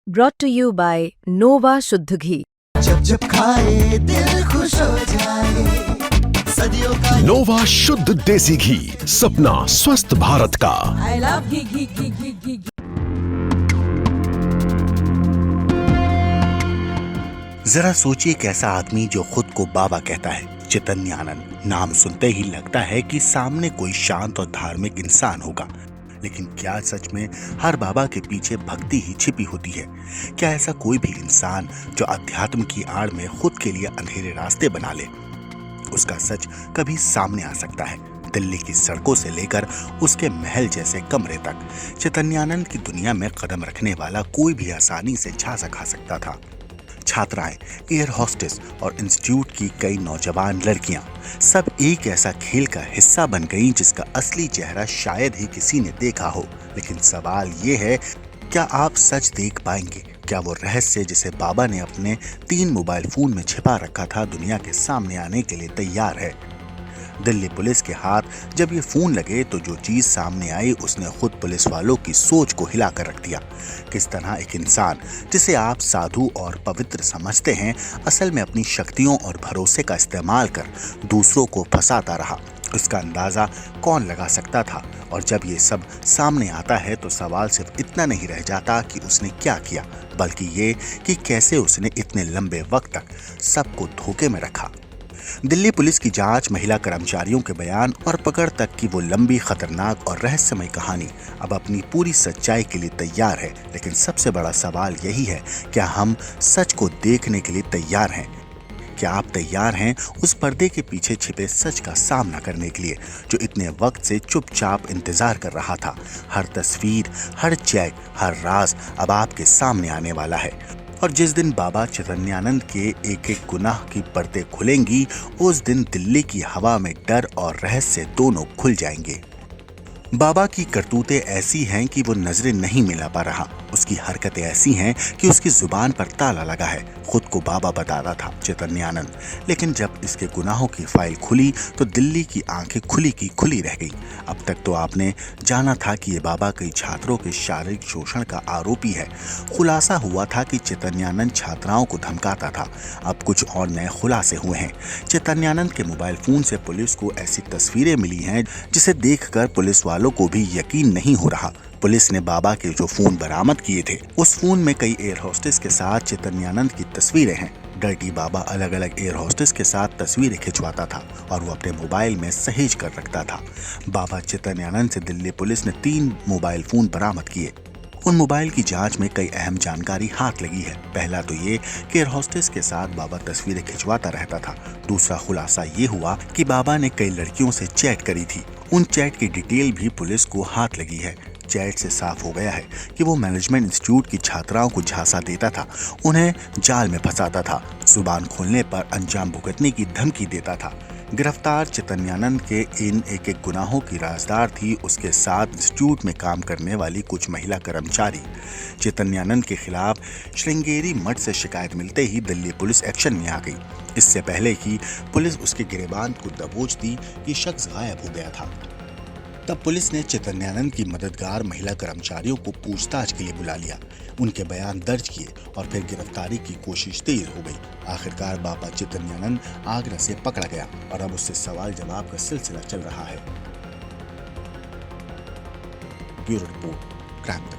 brought to you by Nova शुद्ध घी। जब जब खाए दिल खुश हो जाए, सदियों का नोवा शुद्ध देसी घी, सपना स्वस्थ भारत का। I love घी। जरा सोचिए एक ऐसा आदमी जो खुद को बाबा कहता है, चैतन्यानंद। नाम सुनते ही लगता है कि सामने कोई शांत और धार्मिक इंसान होगा, लेकिन क्या सच में हर बाबा के पीछे भक्ति ही छिपी होती है? क्या ऐसा कोई भी इंसान जो अध्यात्म की आड़ में खुद के लिए अंधेरे रास्ते बना ले, उसका सच कभी सामने आ सकता है? दिल्ली की सड़कों से लेकर उसके महल जैसे कमरे तक चैतन्यानंद की दुनिया में कदम रखने वाला कोई भी आसानी से झांसा खा सकता था। छात्राएं, एयर होस्टेस और इंस्टीट्यूट की कई नौजवान लड़कियां सब एक ऐसा खेल का हिस्सा बन गईं जिसका असली चेहरा शायद ही किसी ने देखा हो। लेकिन सवाल ये है, क्या आप सच देख पाएंगे? क्या वो रहस्य जिसे बाबा ने अपने 3 मोबाइल फोन में छिपा रखा था दुनिया के सामने आने के लिए तैयार है? दिल्ली पुलिस के हाथ जब ये फोन लगे तो जो चीज सामने आई उसने खुद पुलिस वालों की सोच को हिलाकर रख दिया। किस तरह एक इंसान जिसे आप साधु और पवित्र समझते हैं, असल में अपनी शक्तियों और भरोसे का इस्तेमाल कर दूसरों को फंसाता रहा, उसका अंदाजा कौन लगा सकता था? और जब ये सब सामने आता है तो सवाल सिर्फ इतना नहीं रह जाता कि उसने क्या किया, बल्कि ये कि कैसे उसने इतने लंबे वक्त तक सबको धोखे में रखा। दिल्ली पुलिस की जांच, महिला कर्मचारियों के बयान और पकड़ तक की वो लंबी, खतरनाक और रहस्यमय कहानी अब अपनी पूरी सच्चाई के लिए तैयार है। लेकिन सबसे बड़ा सवाल यही है, क्या हम सच को देखने के लिए तैयार हैं? क्या आप तैयार हैं उस पर्दे के पीछे छिपे सच का सामना करने के लिए जो इतने वक्त से चुपचाप इंतजार कर रहा था? हर तस्वीर, हर चैट, हर राज अब आपके सामने आने वाला है। और जिस दिन बाबा चैतन्यानंद के एक एक गुनाह की परतें खुलेंगी, उस दिन दिल्ली की हवा में डर और रहस्य दोनों खुल जाएंगे। बाबा की करतूतें ऐसी हैं कि वो नजरें नहीं मिला पा रहा। उसकी हरकतें ऐसी हैं कि उसकी जुबान पर ताला लगा है। खुद को बाबा बताता था चैतन्यानंद, लेकिन जब इसके गुनाहों की फाइल खुली तो दिल्ली की आंखें खुली की खुली रह गईं। अब तक तो आपने जाना था कि ये बाबा कई छात्रों के शारीरिक शोषण का आरोपी है। खुलासा हुआ था कि चैतन्यानंद छात्राओं को धमकाता था। अब कुछ और नए खुलासे हुए हैं। चैतन्यानंद के मोबाइल फोन से पुलिस को ऐसी तस्वीरें मिली हैं जिसे देखकर पुलिस वालों को भी यकीन नहीं हो रहा। पुलिस ने बाबा के जो फोन बरामद किए थे, उस फोन में कई एयर होस्टेस के साथ चैतन्यानंद की तस्वीरें हैं। डर्टी बाबा अलग अलग एयर होस्टेस के साथ तस्वीरें खिंचवाता था और वो अपने मोबाइल में सहेज कर रखता था। बाबा चैतन्यानंद से दिल्ली पुलिस ने 3 मोबाइल फोन बरामद किए। उन मोबाइल की जांच में कई अहम जानकारी हाथ लगी है। पहला तो ये कि एयर होस्टेस के साथ बाबा तस्वीरें खिंचवाता रहता था। दूसरा खुलासा ये हुआ कि बाबा ने कई लड़कियों से चैट करी थी। उन चैट की डिटेल भी पुलिस को हाथ लगी है। चैट से साफ हो गया है कि वो मैनेजमेंट इंस्टीट्यूट की छात्राओं को झांसा देता था, उन्हें जाल में फंसाता था, जुबान खोलने पर अंजाम भुगतने की धमकी देता था। गिरफ्तार चैतन्यानंद के इन एक एक गुनाहों की राजदार थी उसके साथ इंस्टीट्यूट में काम करने वाली कुछ महिला कर्मचारी। चैतन्यानंद के खिलाफ श्रृंगेरी मठ से शिकायत मिलते ही दिल्ली पुलिस एक्शन में आ गई। इससे पहले कि पुलिस उसके गिरेबान को दबोचती, ये शख्स गायब हो गया था। तब पुलिस ने चैतन्यानंद की मददगार महिला कर्मचारियों को पूछताछ के लिए बुला लिया, उनके बयान दर्ज किए और फिर गिरफ्तारी की कोशिश तेज हो गई। आखिरकार बाबा चैतन्यानंद आगरा से पकड़ा गया और अब उससे सवाल जवाब का सिलसिला चल रहा है। Bureau report, crime.